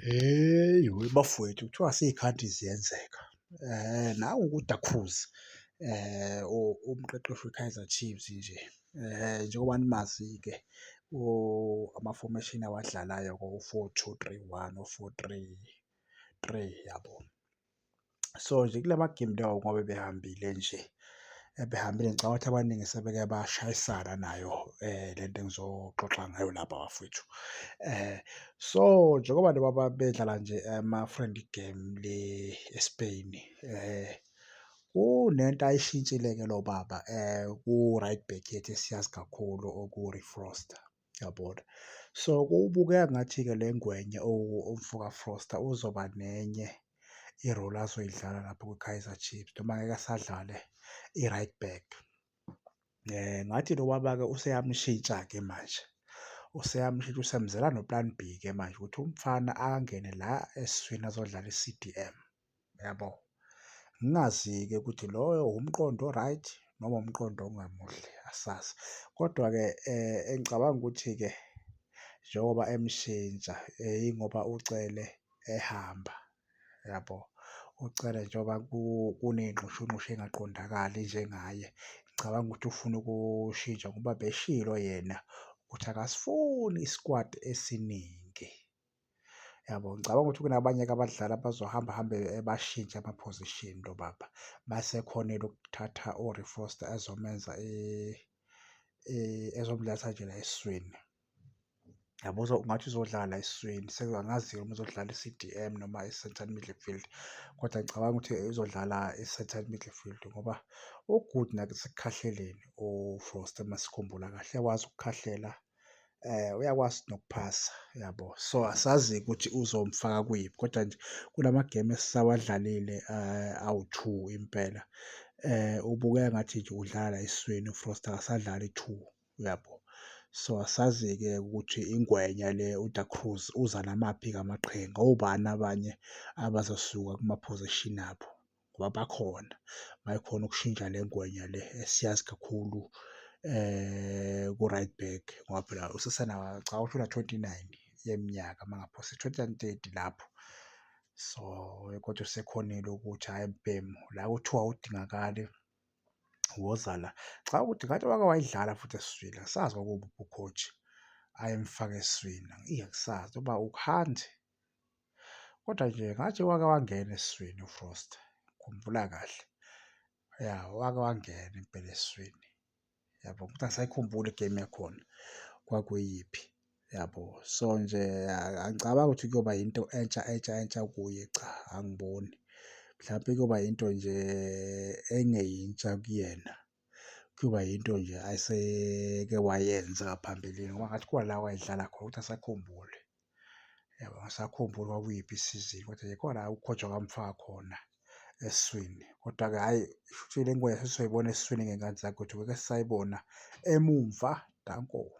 Bafowethu kuthiwa sey'khanti ziyenzeka. Nangu uDa Cruz umqeqeshi we-Kaizer Chiefs nje njengoba nimazi-ke ama-formation awadlalayo-ke u-4-2-3-1, u-4-3-3 yabo. So nje kula ma-game lawo ngoba ebehambile nje ebehambile ngicabanga ukuthi abaningi sebeke bashayisana nayo lento engizoxoxa ngayo lapha bafowethu. So njengoba noma bedlala nje ama-friendly game le eSpain kunento ayishintshile-ke lo baba ku-right back yethu esiyazi kakhulu oku-Rui Froster, yabona. So kubukeka ngathi-ke le ngwenya umfoka Froster uzoba nenye i-role azoyidlala lapho kwi-Kaizer Chiefs noma angeke asadlale i-right back. Ngathi lo baba-ke useyamshintsha-ke manje, useyamshintsha usemzela no-plan B-ke manje ukuthi umfana angene la esiswini azodlala i-C_D_M, yabo. Ngingazi-ke ukuthi loyo umqondo o-right noma umqondo ongamuhle asazi. Kodwa-ke engicabanga ukuthi-ke njengoba emshintsha yingoba ucele ehamba, yabo. Ucele njengoba kuney'nxushunxushu ey'ngaqondakali njengaye. Ngicabanga ukuthi ufuna ukushintsha ngoba beshilo yena ukuthi akasifuni i-squad esiningi, yabo. Ngicabanga ukuthi kunabanye-ke abadlali abazohamba hambe bashintshe ama-position lo baba. Mase ekhonile ukuthatha u-Rui Froster ezomenza ezomdlalisa nje la esiswini, yabo. Ngathi uzodlala la esiswini angazi-ke noma uzodlala i-C_D_M noma i-central midfield, kodwa ngicabanga ukuthi uzodlala i-central midfield ngoba u-good nasekukhahleleni u-Froster masikhumbula kahle. Uyakwazi ukukhahlela, uyakwazi nokuphasa, yabo. So asazi-ke ukuthi uzomfaka kuyiphi kodwa nje kulamagemu esawadlalile awu-2 impela ubukeka ngathi nje udlala la esiswini u-Froster akasadlali i-2, yabo. So asazi-ke ukuthi ingwenya le uDa Cruz uza namaphi-ke amaqhinga, obani abanye abazosuka kuma-position abo ngoba bakhona. Bayakhona ukushintsha le ngwenya le esiyazi kakhulu ku-right back ngoba phela ngicabanga ukuthi una-29 yeminyaka uma ngaphosi 29, 30 lapho. So kodwa usekhonile ukuthi hhayi bhemu la kuthiwa awudingakali woza la. Ngicabanga ukuthi ngathi wake wayidlala futhi esiswini, angisazi kwakuwuphi u-coach ayemfaka esiswini, angisazi noma uHunt, kodwa nje ngathi wake wangena esiswini uFroster, ngikhumbula kahle. Ya, wake wangena impela esiswini, yabo, kodwa angisayikhumbuli igemu yakhona kwakuyiphi, yabo. So nje angicabangi ukuthi kuyoba yinto entsha kuye, cha, angiboni. Mhlampe kuyoba yinto nje engeyintsha kuyena, kuyoba yinto nje ayeseke wayenza ngaphambilini ngoba ngathi kukhona la wayedlala khona kodwa angisakhumbuli, yabo. Angisakhumbuli kwakuyiphi isizini kodwa nje khona la u-coach wakamfaka khona esiswini. Kodwa-ke hhayi shuthi le ngwenya sesizoyibona esiswini ngey'ngane zakwethu, ngeke sisayibona emumva, danko.